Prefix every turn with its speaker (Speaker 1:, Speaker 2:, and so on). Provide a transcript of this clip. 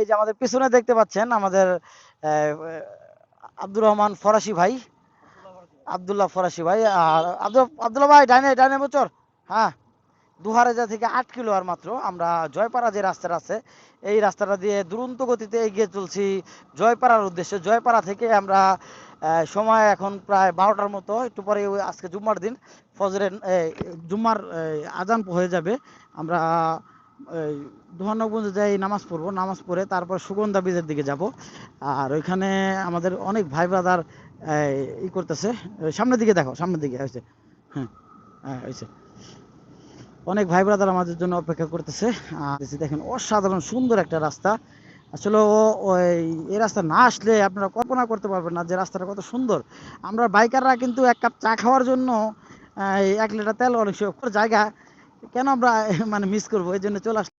Speaker 1: এই যে আমাদের পিছনে দেখতে পাচ্ছেন আমাদের আব্দুর রহমান ফরাসি ভাই, আব্দুল্লাহ ফরাসি ভাই। আর আব্দুল্লাহ ভাই, ডাইনে ডাইনে বছর। হ্যাঁ, দুহারেজা থেকে 8 কিলো আর মাত্র আমরা জয়পাড়া যে রাস্তাটা আছে এই রাস্তাটা দিয়ে দুরন্ত গতিতে এগিয়ে চলছি জয়পাড়ার উদ্দেশ্যে। জয়পাড়া থেকে আমরা সময় এখন প্রায় 12টার মতো, একটু পরে আজকে জুম্মার দিন, ফজরের জুম্মার আজান হয়ে যাবে। আমরা দোহানগঞ্জে যাই, নামাজ পড়বো, নামাজ পড়ে তারপর সুগন্ধা ব্রিজের দিকে যাব। আর ওইখানে আমাদের অনেক ভাই ব্রাদার ই করতেছে। সামনের দিকে দেখো, সামনের দিকে হয়েছে। হ্যাঁ, হ্যাঁ হয়েছে। অনেক ভাই ব্রাদার আমাদের জন্য অপেক্ষা করতেছে। আর দেখেন অসাধারণ সুন্দর একটা রাস্তা। আসলে ওই এই রাস্তা না আসলে আপনারা কল্পনা করতে পারবেন না যে রাস্তাটা কত সুন্দর। আমরা বাইকাররা কিন্তু এক কাপ চা খাওয়ার জন্য 1 লিটার তেল অনেক জায়গা কেন আমরা মানে মিস করবো, এই জন্য চলে আসলাম।